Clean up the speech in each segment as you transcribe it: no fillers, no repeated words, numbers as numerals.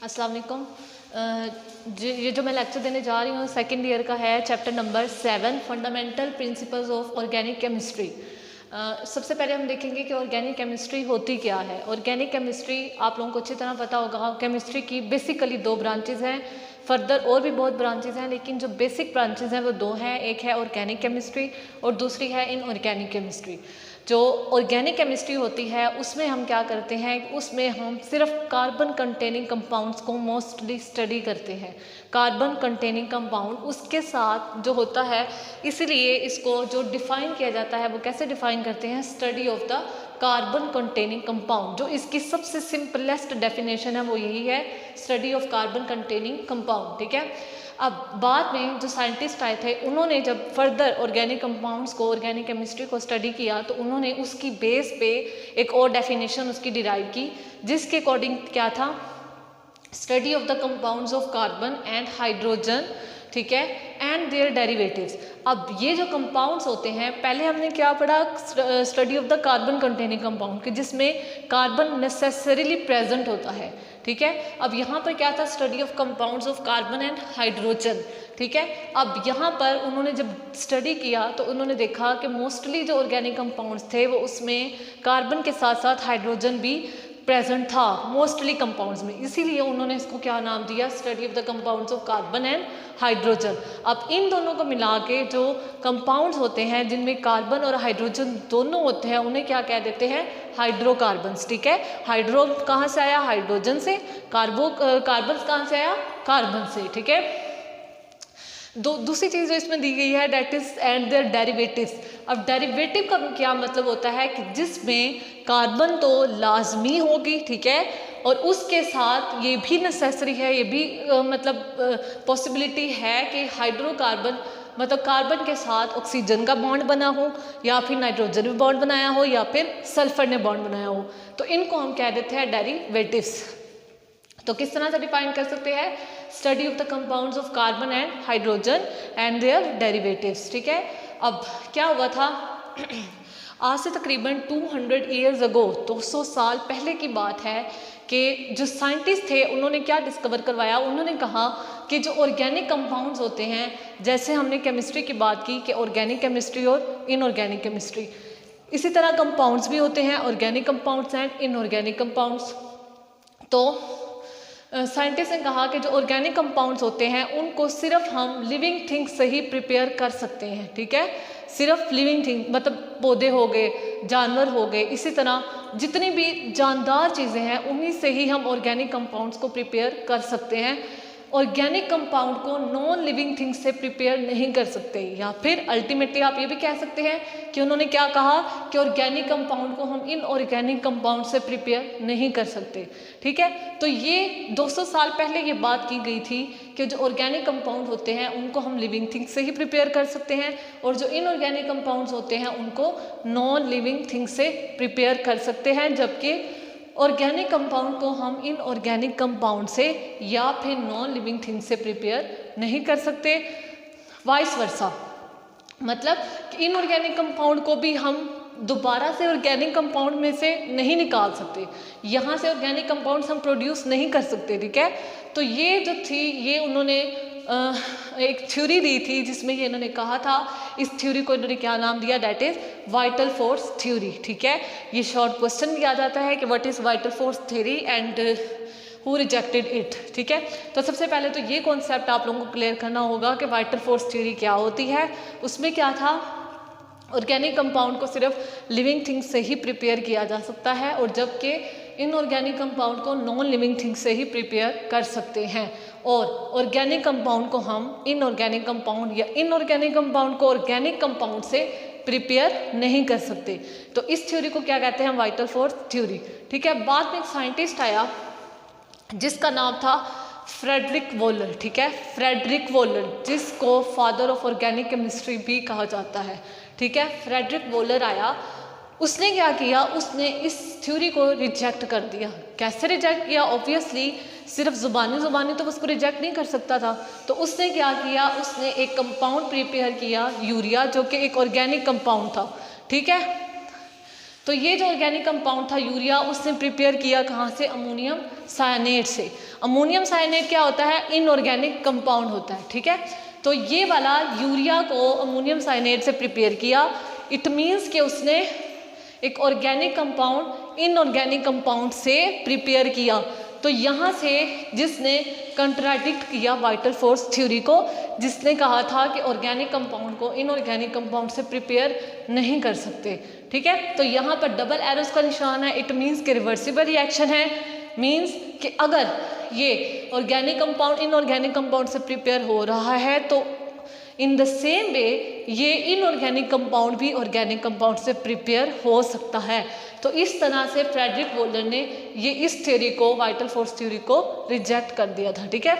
अस्सलाम वालेकुम। ये जो मैं लेक्चर देने जा रही हूँ सेकेंड ईयर का है, chapter number 7 fundamental principles of organic chemistry. सबसे पहले हम देखेंगे कि ऑर्गेनिक केमिस्ट्री होती क्या है। ऑर्गेनिक केमिस्ट्री आप लोगों को अच्छी तरह पता होगा, केमिस्ट्री की बेसिकली 2 ब्रांचेज हैं, फर्दर और भी बहुत ब्रांचेज हैं, लेकिन जो बेसिक ब्रांचेज हैं वो 2 हैं। एक है ऑर्गेनिक केमिस्ट्री और दूसरी है इनऑर्गेनिक केमिस्ट्री। जो ऑर्गेनिक केमिस्ट्री होती है उसमें हम क्या करते हैं, उसमें हम सिर्फ कार्बन कंटेनिंग कंपाउंड्स को मोस्टली स्टडी करते हैं। कार्बन कंटेनिंग कंपाउंड उसके साथ जो होता है, इसीलिए इसको जो डिफ़ाइन किया जाता है वो कैसे डिफ़ाइन करते हैं, study of the carbon containing compound. जो इसकी सबसे सिंपलेस्ट डेफिनेशन है वो यही है, study of carbon containing compound. ठीक है। अब बाद में जो साइंटिस्ट आए थे उन्होंने जब फर्दर ऑर्गेनिक कंपाउंड्स को, ऑर्गेनिक केमिस्ट्री को स्टडी किया तो उन्होंने उसकी बेस पे एक और डेफिनेशन उसकी डिराइव की, जिसके अकॉर्डिंग क्या था, study of the compounds of carbon and hydrogen, ठीक है, एंड देयर डेरिवेटिव्स। अब ये जो कंपाउंड्स होते हैं, पहले हमने क्या पढ़ा, study of the carbon containing compound, कि जिसमें कार्बन नेसेसरीली प्रेजेंट होता है। ठीक है। अब यहाँ पर क्या था, study of compounds of carbon and hydrogen. ठीक है। अब यहाँ पर उन्होंने जब स्टडी किया तो उन्होंने देखा कि मोस्टली जो ऑर्गेनिक कंपाउंड्स थे वो उसमें कार्बन के साथ साथ हाइड्रोजन भी प्रेजेंट था मोस्टली कंपाउंड्स में, इसीलिए उन्होंने इसको क्या नाम दिया, study of the compounds of carbon and hydrogen. अब इन दोनों को मिला के जो कंपाउंड्स होते हैं जिनमें कार्बन और हाइड्रोजन दोनों होते हैं, उन्हें क्या कह देते हैं, हाइड्रोकार्बन्स। ठीक है। हाइड्रो कहाँ से आया, हाइड्रोजन से। कार्बन कहाँ से आया, कार्बन से। ठीक है। दूसरी चीज़ जो इसमें दी गई है, that is and their derivatives. अब डेरिवेटिव का क्या मतलब होता है कि जिसमें कार्बन तो लाजमी होगी, ठीक है, और उसके साथ ये भी नेसेसरी है, ये भी मतलब पॉसिबिलिटी है कि हाइड्रोकार्बन मतलब कार्बन के साथ ऑक्सीजन का बॉन्ड बना हो, या फिर नाइट्रोजन में बॉन्ड बनाया हो, या फिर सल्फर ने बॉन्ड बनाया हो, तो इनको हम कह देते हैं डेरिवेटिव्स। तो किस तरह से डिफाइन कर सकते हैं, study of the compounds of carbon and hydrogen and their derivatives. ठीक है। अब क्या हुआ था, आज से तकरीबन 200 ईयर्स अगो, 200 साल पहले की बात है, कि जो साइंटिस्ट थे उन्होंने क्या डिस्कवर करवाया, उन्होंने कहा कि जो ऑर्गेनिक कंपाउंड्स होते हैं, जैसे हमने केमिस्ट्री की बात की कि ऑर्गेनिक केमिस्ट्री और इनऑर्गेनिक केमिस्ट्री, इसी तरह कंपाउंड्स भी होते हैं, organic compounds and inorganic compounds. तो साइंटिस्ट ने कहा कि जो ऑर्गेनिक कंपाउंड्स होते हैं उनको सिर्फ हम लिविंग थिंग्स से ही प्रिपेयर कर सकते हैं। ठीक है। सिर्फ लिविंग थिंग मतलब पौधे हो गए, जानवर हो गए, इसी तरह जितनी भी जानदार चीज़ें हैं उन्हीं से ही हम ऑर्गेनिक कंपाउंड्स को प्रिपेयर कर सकते हैं। ऑर्गेनिक कंपाउंड को नॉन लिविंग थिंग्स से प्रिपेयर नहीं कर सकते, या फिर अल्टीमेटली आप ये भी कह सकते हैं कि उन्होंने क्या कहा कि ऑर्गेनिक कंपाउंड को हम इनऑर्गेनिक कंपाउंड से प्रिपेयर नहीं कर सकते। ठीक है। तो ये 200 साल पहले ये बात की गई थी कि जो ऑर्गेनिक कंपाउंड होते हैं उनको हम लिविंग थिंग्स से ही प्रिपेयर कर सकते हैं, और जो इनऑर्गेनिक कंपाउंड्स होते हैं उनको नॉन लिविंग थिंग्स से प्रिपेयर कर सकते हैं, जबकि ऑर्गेनिक कंपाउंड को हम इनऑर्गेनिक कंपाउंड से या फिर नॉन लिविंग थिंग से प्रिपेयर नहीं कर सकते। वाइस वर्सा, मतलब कि इनऑर्गेनिक कंपाउंड को भी हम दोबारा से ऑर्गेनिक कंपाउंड में से नहीं निकाल सकते, यहाँ से ऑर्गेनिक कंपाउंड्स हम प्रोड्यूस नहीं कर सकते। ठीक है। तो ये जो थी, ये उन्होंने एक थ्योरी दी थी जिसमें ये इन्होंने कहा था, इस थ्योरी को इन्होंने क्या नाम दिया, that is vital force theory. ठीक है। ये शॉर्ट क्वेश्चन भी आ जाता है कि what is vital force theory and who rejected it. ठीक है। तो सबसे पहले तो ये कॉन्सेप्ट आप लोगों को क्लियर करना होगा कि वाइटल फोर्स थ्योरी क्या होती है। उसमें क्या था, ऑर्गेनिक कंपाउंड को सिर्फ लिविंग थिंग्स से ही प्रिपेयर किया जा सकता है, और जबकि इनऑर्गेनिक कंपाउंड को नॉन लिविंग थिंग्स से ही प्रिपेयर कर सकते हैं, और ऑर्गेनिक कंपाउंड को हम इनऑर्गेनिक कंपाउंड या इनऑर्गेनिक कंपाउंड को ऑर्गेनिक कंपाउंड से प्रिपेयर नहीं कर सकते। तो इस थ्योरी को क्या कहते हैं, वाइटल फोर्स थ्योरी। ठीक है। बाद में एक साइंटिस्ट आया जिसका नाम था फ्रेडरिक वोलर। ठीक है। फ्रेडरिक वोलर, जिसको फादर ऑफ ऑर्गेनिक केमिस्ट्री भी कहा जाता है। ठीक है। फ्रेडरिक वोलर आया, उसने क्या किया, उसने इस थ्योरी को रिजेक्ट कर दिया। कैसे रिजेक्ट किया, ऑब्वियसली सिर्फ ज़ुबानी तो उसको रिजेक्ट नहीं कर सकता था, तो उसने क्या किया, उसने एक कंपाउंड प्रिपेयर किया, यूरिया, जो कि एक ऑर्गेनिक कंपाउंड था। ठीक है। तो ये जो ऑर्गेनिक कंपाउंड था यूरिया, उसने प्रिपेयर किया कहाँ से, अमोनियम साइनेट से। अमोनियम साइनेट क्या होता है, इनऑर्गेनिक कंपाउंड होता है, ठीक है। तो ये वाला यूरिया को अमोनियम साइनेट से प्रिपेयर किया, इट मीन्स कि उसने एक ऑर्गेनिक कंपाउंड इनऑर्गेनिक कंपाउंड से प्रिपेयर किया। तो यहाँ से जिसने कंट्राडिक्ट किया वाइटल फोर्स थ्योरी को, जिसने कहा था कि ऑर्गेनिक कंपाउंड को इनऑर्गेनिक कंपाउंड से प्रिपेयर नहीं कर सकते, ठीक है। तो यहाँ पर डबल एरोस का निशान है, इट मीन्स कि रिवर्सिबल रिएक्शन है, मीन्स कि अगर ये ऑर्गेनिक कंपाउंड इनऑर्गेनिक कंपाउंड से प्रिपेयर हो रहा है तो इन द सेम वे ये इनऑर्गेनिक कंपाउंड भी ऑर्गेनिक कंपाउंड से प्रिपेयर हो सकता है। तो इस तरह से फ्रेडरिक वोल्टर ने ये इस थ्योरी को, वाइटल फोर्स थ्योरी को रिजेक्ट कर दिया था, ठीक है।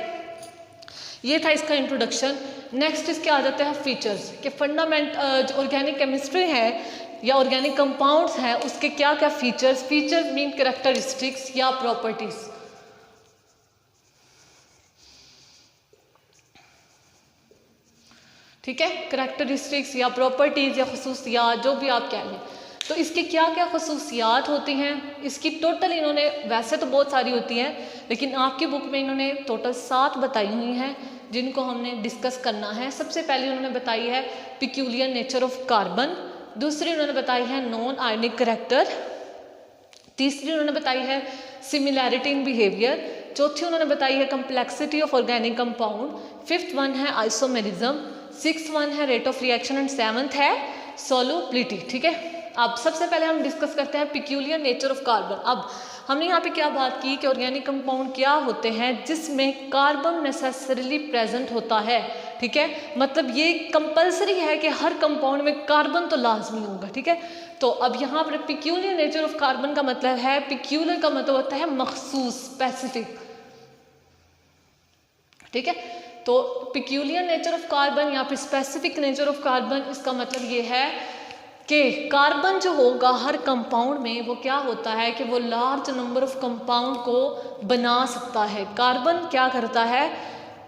ये था इसका इंट्रोडक्शन। नेक्स्ट इसके आ जाते हैं फीचर्स कि जो ऑर्गेनिक केमिस्ट्री है या ऑर्गेनिक कंपाउंड्स हैं उसके क्या क्या फीचर्स, फीचर मीन कैरेक्टरिस्टिक्स या प्रॉपर्टीज, ठीक है। कैरेक्टरिस्टिक्स या प्रॉपर्टीज या खुसूसियात जो भी आप कह लें, तो इसकी क्या क्या खुसूसियात होती हैं, इसकी टोटल इन्होंने, वैसे तो बहुत सारी होती हैं लेकिन आपकी बुक में इन्होंने टोटल 7 बताई हुई हैं जिनको हमने डिस्कस करना है। सबसे पहले उन्होंने बताई है पिक्यूलियर नेचर ऑफ कार्बन, दूसरी उन्होंने बताई है नॉन आयनिक करैक्टर, तीसरी उन्होंने बताई है सिमिलैरिटी इन बिहेवियर, चौथी उन्होंने बताई है complexity of organic compound, fifth one है आइसोमेरिज्म, सिक्स्थ वन है rate of reaction and seventh है सोलुबिलिटी, ठीक है। अब सबसे पहले हम डिस्कस करते हैं पिक्यूलियर नेचर ऑफ कार्बन। अब हमने यहाँ पे क्या बात की कि ऑर्गेनिक कंपाउंड क्या होते हैं जिसमें कार्बन नेसेसरीली प्रेजेंट होता है, ठीक है। मतलब ये कंपलसरी है कि हर कंपाउंड में कार्बन तो लाजमी होगा, ठीक है। तो अब यहाँ पर पिक्यूलियर नेचर ऑफ कार्बन का मतलब है, पिक्यूलियर का मतलब होता है मखसूस, स्पेसिफिक, ठीक है। तो पिक्यूलियर नेचर ऑफ कार्बन या फिर स्पेसिफिक नेचर ऑफ कार्बन, इसका मतलब ये है कि कार्बन जो होगा हर कंपाउंड में वो क्या होता है कि वो लार्ज नंबर ऑफ कंपाउंड को बना सकता है। कार्बन क्या करता है,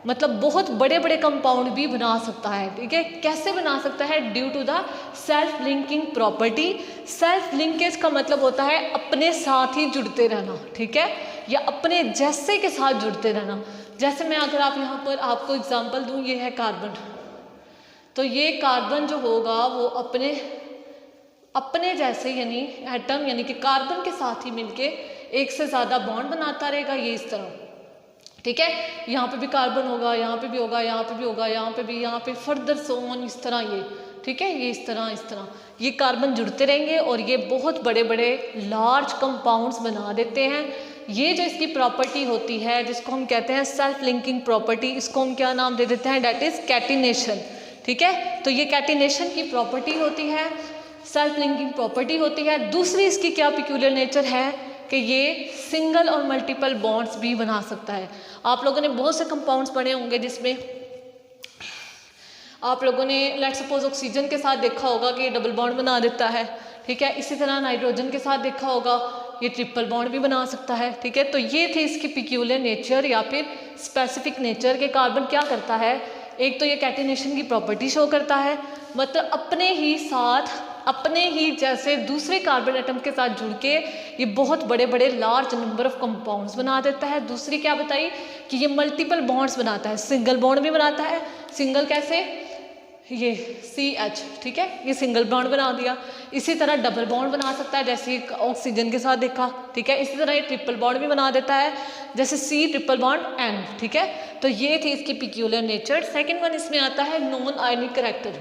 मतलब बहुत बड़े बड़े कंपाउंड भी बना सकता है, ठीक है। कैसे बना सकता है, due to the self linking property. Self linkage का मतलब होता है अपने साथ ही जुड़ते रहना, ठीक है, या अपने जैसे के साथ जुड़ते रहना। जैसे मैं अगर आप यहाँ पर आपको एग्जांपल दूँ, ये है कार्बन, तो ये कार्बन जो होगा वो अपने जैसे यानी एटम यानी कि कार्बन के साथ ही मिलके एक से ज़्यादा बॉन्ड बनाता रहेगा, ये इस तरह, ठीक है। यहाँ पे भी कार्बन होगा, यहाँ पे भी होगा, यहाँ पे भी होगा, यहाँ पे भी, यहाँ पे फर्दर सो ऑन, इस तरह ये, ठीक है, ये इस तरह ये कार्बन जुड़ते रहेंगे और ये बहुत बड़े बड़े लार्ज कंपाउंड्स बना देते हैं। ये जो इसकी प्रॉपर्टी होती है जिसको हम कहते हैं सेल्फ लिंकिंग प्रॉपर्टी, इसको हम क्या नाम दे देते हैं, डेट इज कैटिनेशन, ठीक है। तो ये कैटिनेशन की प्रॉपर्टी होती है, सेल्फ लिंकिंग प्रॉपर्टी होती है। दूसरी इसकी क्या पिक्यूलियर नेचर है कि ये सिंगल और मल्टीपल बॉन्ड्स भी बना सकता है। आप लोगों ने बहुत से कंपाउंड्स पढ़े होंगे जिसमें आप लोगों ने लेट्स सपोज ऑक्सीजन के साथ देखा होगा कि ये डबल बॉन्ड बना देता है, ठीक है। इसी तरह नाइट्रोजन के साथ देखा होगा ये ट्रिपल बॉन्ड भी बना सकता है, ठीक है। तो ये थे इसकी पिक्यूलियर नेचर या फिर स्पेसिफिक नेचर के कार्बन क्या करता है, एक तो ये कैटिनेशन की प्रॉपर्टी शो करता है, मतलब अपने ही साथ अपने ही जैसे दूसरे कार्बन एटम के साथ जुड़ के ये बहुत बड़े बड़े लार्ज नंबर ऑफ कंपाउंड्स बना देता है। दूसरी क्या बताई कि ये मल्टीपल बॉन्ड्स बनाता है, सिंगल बॉन्ड भी बनाता है। सिंगल कैसे, ये CH, ठीक है, ये सिंगल बॉन्ड बना दिया। इसी तरह डबल बॉन्ड बना सकता है जैसे ऑक्सीजन के साथ देखा, ठीक है। इसी तरह ये ट्रिपल बॉन्ड भी बना देता है जैसे C ट्रिपल बॉन्ड N, ठीक है। तो ये थी इसकी पिक्यूलियर नेचर। सेकेंड वन इसमें आता है नॉन आयनिक करैक्टर,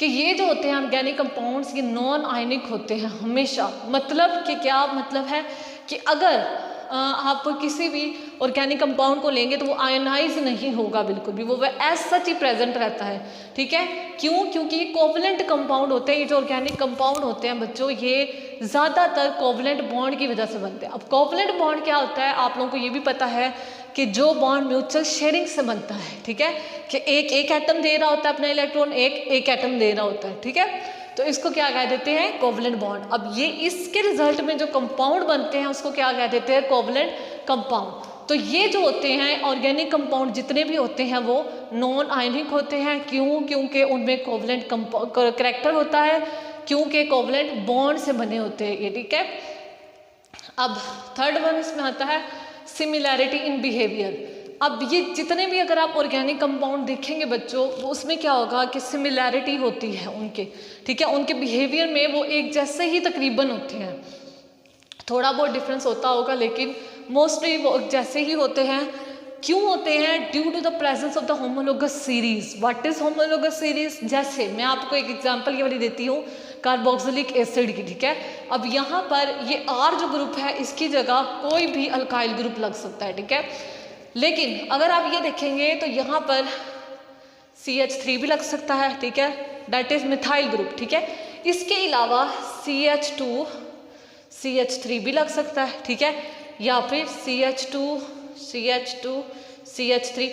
कि ये जो होते हैं ऑर्गेनिक कंपाउंड्स ये नॉन आयनिक होते हैं हमेशा। मतलब कि क्या मतलब है कि अगर आप किसी भी ऑर्गेनिक कंपाउंड को लेंगे तो वो आयनाइज नहीं होगा बिल्कुल भी, वो एज सच ही प्रेजेंट रहता है, ठीक है। क्यों, क्योंकि ये कोवलेंट कंपाउंड होते हैं। ये जो ऑर्गेनिक कंपाउंड होते हैं बच्चों, ये ज़्यादातर कोवलेंट बॉन्ड की वजह से बनते हैं। अब कोवलेंट बॉन्ड क्या होता है, आप लोगों को ये भी पता है कि जो बॉन्ड म्यूचुअल शेयरिंग से बनता है, ठीक है, कि एक एटम दे रहा होता है अपना इलेक्ट्रॉन, एक एटम दे रहा होता है, ठीक है। तो इसको क्या कह देते हैं, कोवलेंट बॉन्ड। अब ये इसके रिजल्ट में जो कंपाउंड बनते हैं उसको क्या कह देते हैं, कोवलेंट कंपाउंड। तो ये जो होते हैं ऑर्गेनिक कंपाउंड जितने भी होते हैं वो नॉन आयनिक होते हैं। क्यों, क्योंकि उनमें कोवलेंट करैक्टर होता है, क्योंकि कोवलेंट बॉन्ड से बने होते हैं ये, ठीक है। अब थर्ड वन इसमें आता है सिमिलैरिटी इन बिहेवियर। अब ये जितने भी अगर आप ऑर्गेनिक कंपाउंड देखेंगे बच्चों, उसमें क्या होगा कि सिमिलैरिटी होती है उनके, ठीक है, उनके बिहेवियर में वो एक जैसे ही तकरीबन होते हैं, थोड़ा बहुत डिफरेंस होता होगा लेकिन मोस्टली वो जैसे ही होते हैं। क्यों होते हैं? Due to the presence of the homologous series. What is homologous series? जैसे मैं आपको एक एग्जांपल ये वाली देती हूँ कार्बोक्सिलिक एसिड की, ठीक है। अब यहाँ पर ये R जो ग्रुप है इसकी जगह कोई भी अल्काइल ग्रुप लग सकता है, ठीक है। लेकिन अगर आप ये देखेंगे तो यहाँ पर CH3 भी लग सकता है, ठीक है, दैट इज मिथाइल ग्रुप, ठीक है। इसके अलावा CH2 CH3 भी लग सकता है, ठीक है, या फिर CH2 CH3।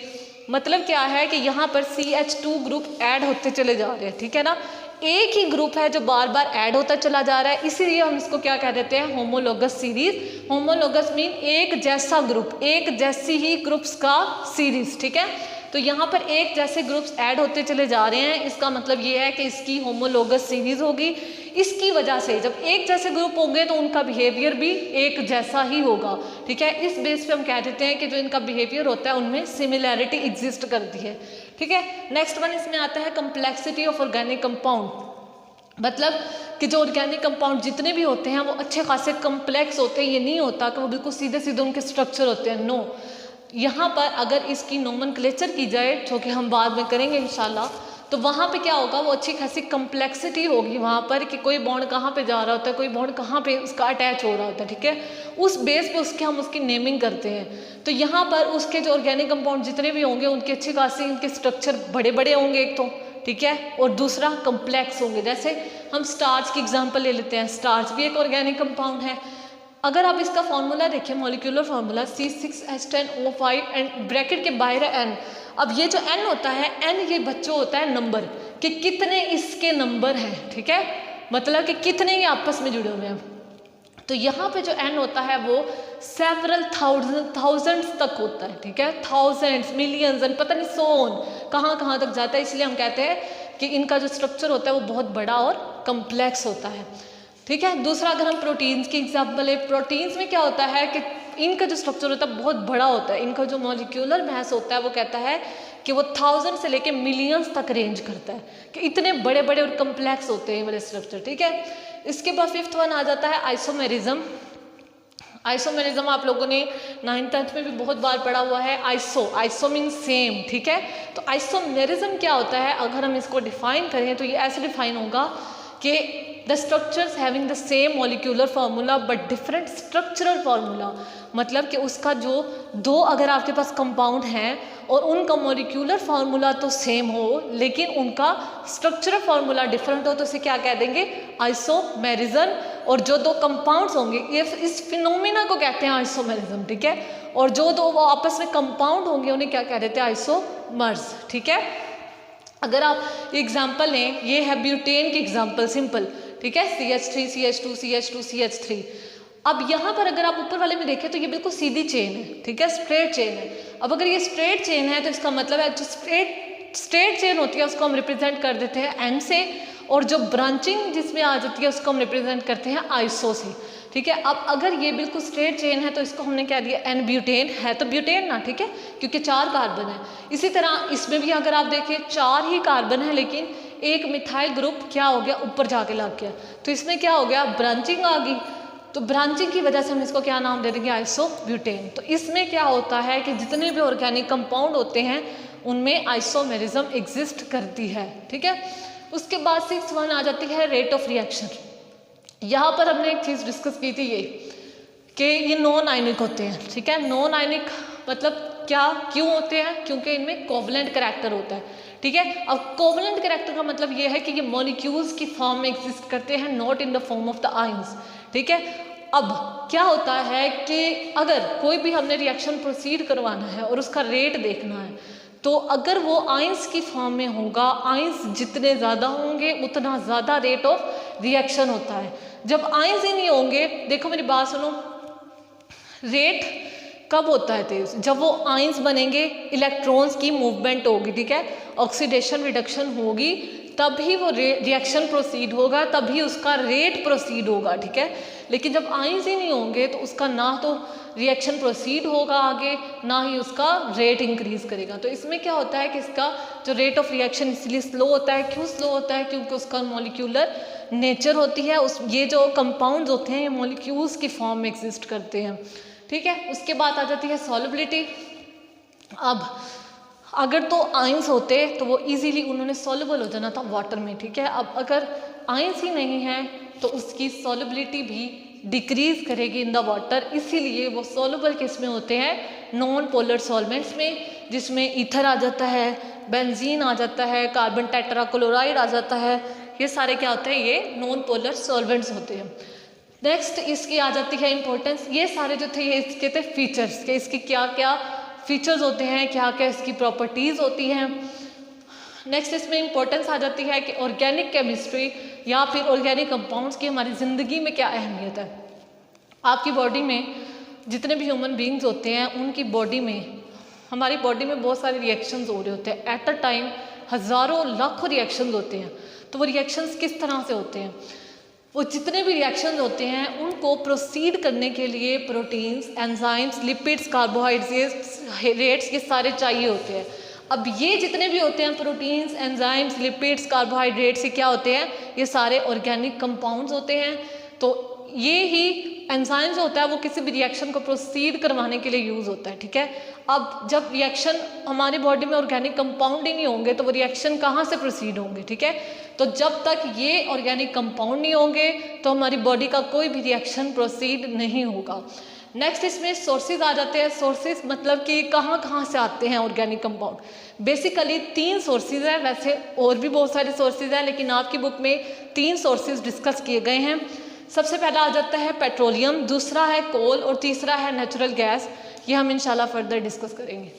मतलब क्या है कि यहाँ पर CH2 ग्रुप ऐड होते चले जा रहे हैं, ठीक है ना। एक ही ग्रुप है जो बार बार ऐड होता चला जा रहा है, इसीलिए हम इसको क्या कह देते हैं? Homologous series. होमोलोगस मीन एक जैसा ग्रुप, एक जैसी ही ग्रुप्स का सीरीज, ठीक है। तो यहाँ पर एक जैसे ग्रुप्स ऐड होते चले जा रहे हैं, इसका मतलब ये है कि इसकी होमोलोगस सीरीज होगी। इसकी वजह से जब एक जैसे ग्रुप होंगे तो उनका बिहेवियर भी एक जैसा ही होगा, ठीक है। इस बेस पे हम कह देते हैं कि जो इनका बिहेवियर होता है उनमें सिमिलैरिटी एग्जिस्ट करती है, ठीक है। नेक्स्ट वन इसमें आता है कम्प्लेक्सिटी ऑफ ऑर्गेनिक कंपाउंड। मतलब कि जो ऑर्गेनिक कंपाउंड जितने भी होते हैं वो अच्छे खासे कम्प्लेक्स होते हैं। ये नहीं होता कि वो बिल्कुल सीधे सीधे उनके स्ट्रक्चर होते हैं, नो। यहाँ पर अगर इसकी नोमेनक्लेचर की जाए, जो कि हम बाद में करेंगे इंशाल्लाह, तो वहाँ पे क्या होगा, वो अच्छी खासी कम्प्लेक्सिटी होगी वहाँ पर कि कोई बॉन्ड कहाँ पे जा रहा होता है, कोई बॉन्ड कहाँ पे उसका अटैच हो रहा होता है, ठीक है। उस बेस पे उसके हम उसकी नेमिंग करते हैं। तो यहाँ पर उसके जो ऑर्गेनिक कंपाउंड जितने भी होंगे उनकी अच्छी खासी उनके स्ट्रक्चर बड़े बड़े होंगे एक तो, ठीक है, और दूसरा कम्प्लेक्स होंगे। जैसे हम स्टार्च की एग्जाम्पल ले लेते हैं, स्टार्च भी एक ऑर्गेनिक कंपाउंड है। अगर आप इसका फॉर्मूला देखें, molecular formula C6H10O5 and bracket के बाहर है N। अब ये जो N होता है, N ये बच्चों होता है नंबर, कि कितने इसके नंबर हैं, ठीक है, मतलब कि कितने ये आपस में जुड़े हुए हैं। तो यहाँ पे जो N होता है वो सेवरल थाउजेंड्स तक होता है, ठीक है, थाउजेंड्स, मिलियंस एंड पता नहीं सोन कहाँ कहाँ तक जाता है। इसलिए हम कहते हैं कि इनका जो स्ट्रक्चर होता है वो बहुत बड़ा और कम्प्लेक्स होता है, ठीक है। दूसरा अगर हम प्रोटीन्स की एग्जाम्पल है, प्रोटीन्स में क्या होता है कि इनका जो स्ट्रक्चर होता है बहुत बड़ा होता है। इनका जो मॉलिक्यूलर मास होता है वो कहता है कि वो 1000 से लेके मिलियंस तक रेंज करता है, कि इतने बड़े बड़े और कम्प्लेक्स होते हैं वाले स्ट्रक्चर, ठीक है। इसके बाद 5th वन आ जाता है आइसोमेरिज्म। आइसोमेरिज्म आप लोगों ने 9th-10th में भी बहुत बार पढ़ा हुआ है। आइसो मीन सेम, ठीक है। तो आइसोमेरिज्म क्या होता है, अगर हम इसको डिफाइन करें तो ये ऐसे डिफाइन होगा कि the structures having the same molecular formula but different structural formula. मतलब कि उसका जो दो अगर आपके पास कंपाउंड हैं और उनका मॉलिक्यूलर फार्मूला तो सेम हो लेकिन उनका स्ट्रक्चरल फार्मूला डिफरेंट हो, तो उसे क्या कह देंगे? आइसोमेरिज्म। और जो दो कंपाउंड्स होंगे, ये इस फिनोमिना को कहते हैं आइसोमेरिज्म, ठीक है। और जो दो वो आपस में कंपाउंड होंगे उन्हें क्या कह देते हैं? आइसोमर्स, ठीक है। अगर आप एग्जाम्पल लें, ये है ब्यूटेन की एग्जाम्पल, सिंपल, ठीक है, CH3 CH2 CH2 CH3। अब यहाँ पर अगर आप ऊपर वाले में देखें तो ये बिल्कुल सीधी चेन है, ठीक है, स्ट्रेट चेन है। अब अगर ये स्ट्रेट चेन है तो इसका मतलब है जो स्ट्रेट चेन होती है उसको हम रिप्रेजेंट कर देते हैं N से, और जो ब्रांचिंग जिसमें आ जाती है उसको हम रिप्रेजेंट करते हैं आइसो से, ठीक है। अब अगर ये बिल्कुल स्ट्रेट चेन है तो इसको हमने कह दिया N ब्यूटेन, है तो ब्यूटेन ना, ठीक है, क्योंकि 4 कार्बन है। इसी तरह इसमें भी अगर आप देखें 4 ही कार्बन है लेकिन एक मिथाइल ग्रुप क्या हो गया? ऊपर जाके लग गया, तो इसमें क्या हो गया? ब्रांचिंग आ गई। तो ब्रांचिंग की वजह से हम इसको क्या नाम दे देंगे? आइसोब्यूटेन। तो इसमें क्या होता है कि जितने भी ऑर्गेनिक कंपाउंड होते हैं उनमें आइसोमेरिज्म एग्जिस्ट करती है, ठीक है। उसके बाद 6th वन आ जाती है रेट ऑफ रिएक्शन। यहाँ पर हमने एक चीज़ डिस्कस की थी ये कि ये नॉन आयनिक होते हैं, ठीक है। नॉन आयनिक मतलब क्या, क्यों होते हैं? क्योंकि इनमें कोवलेंट करैक्टर होता है, ठीक है। अब कोवलेंट करैक्टर का मतलब ये है कि ये मॉलिक्यूल्स की फॉर्म में एग्जिस्ट करते हैं, not in the form of the ions, ठीक है। अब क्या होता है कि अगर कोई भी हमने रिएक्शन प्रोसीड करवाना है और उसका रेट देखना है, तो अगर वो आयंस की फॉर्म में होगा, आयंस जितने ज़्यादा होंगे उतना ज़्यादा रेट ऑफ रिएक्शन होता है। जब आयंस ही नहीं होंगे, देखो मेरी बात सुनो, रेट कब होता है तेज? जब वो आयंस बनेंगे, इलेक्ट्रॉन्स की मूवमेंट होगी, ठीक है, ऑक्सीडेशन रिडक्शन होगी, तभी वो रिएक्शन प्रोसीड होगा, तभी उसका रेट प्रोसीड होगा, ठीक है। लेकिन जब आयंस ही नहीं होंगे तो उसका ना तो रिएक्शन प्रोसीड होगा आगे, ना ही उसका रेट इंक्रीज करेगा। तो इसमें क्या होता है कि इसका जो रेट ऑफ रिएक्शन इसलिए स्लो होता है। क्यों स्लो होता है? क्योंकि उसका मॉलिक्यूलर नेचर होती है, ये जो कंपाउंड्स होते हैं ये मॉलिक्यूल्स की फॉर्म में एग्जिस्ट करते हैं, ठीक है। उसके बाद आ जाती है सॉल्युबिलिटी। अब अगर तो आयंस होते तो वो इजीली उन्होंने सॉल्युबल हो जाना था वाटर में, ठीक है। अब अगर आयंस ही नहीं है तो उसकी सॉल्युबिलिटी भी डिक्रीज करेगी इन द वाटर, इसीलिए वो सॉल्युबल किस में होते हैं? नॉन पोलर सॉल्वेंट्स में, जिसमें ईथर आ जाता है, बेंजीन आ जाता है, कार्बन टेट्राक्लोराइड आ जाता है। ये सारे क्या होते हैं? ये नॉन पोलर सॉल्वेंट्स होते हैं। नेक्स्ट इसकी आ जाती है इंपॉर्टेंस। ये सारे जो थे ये इसके थे फीचर्स के, इसके क्या क्या फीचर्स होते हैं, क्या क्या इसकी प्रॉपर्टीज़ होती हैं। नेक्स्ट इसमें इंपॉर्टेंस आ जाती है कि ऑर्गेनिक केमिस्ट्री या फिर ऑर्गेनिक कंपाउंड्स की हमारी ज़िंदगी में क्या अहमियत है। आपकी बॉडी में जितने भी ह्यूमन बींग्स होते हैं उनकी बॉडी में, हमारी बॉडी में बहुत सारे रिएक्शंस हो रहे होते हैं एट अ टाइम, हज़ारों लाखों रिएक्शंस होते हैं। तो वो रिएक्शंस किस तरह से होते हैं? वो जितने भी रिएक्शंस होते हैं उनको प्रोसीड करने के लिए प्रोटीन्स, एंजाइम्स, लिपिड्स, कार्बोहाइड्रेट्स, ये सारे चाहिए होते हैं। अब ये जितने भी होते हैं प्रोटीन्स, एंजाइम्स, लिपिड्स, कार्बोहाइड्रेट्स, ये क्या होते हैं? ये सारे ऑर्गेनिक कंपाउंड्स होते हैं। तो ये ही एंजाइम्स होता है वो किसी भी रिएक्शन को प्रोसीड करवाने के लिए यूज़ होता है, ठीक है। अब जब रिएक्शन हमारी बॉडी में ऑर्गेनिक कंपाउंड ही नहीं होंगे तो वो रिएक्शन कहाँ से प्रोसीड होंगे, ठीक है। तो जब तक ये ऑर्गेनिक कंपाउंड नहीं होंगे तो हमारी बॉडी का कोई भी रिएक्शन प्रोसीड नहीं होगा। नेक्स्ट इसमें सोर्सेज आ जाते हैं। सोर्सेज मतलब कि कहाँ कहाँ से आते हैं ऑर्गेनिक कंपाउंड। बेसिकली 3 सोर्सेज हैं, वैसे और भी बहुत सारे सोर्सेज हैं लेकिन आपकी बुक में 3 सोर्सेज डिस्कस किए गए हैं। सबसे पहला आ जाता है पेट्रोलियम, दूसरा है कोल और तीसरा है नेचुरल गैस। ये हम इंशाल्लाह फर्दर डिस्कस करेंगे।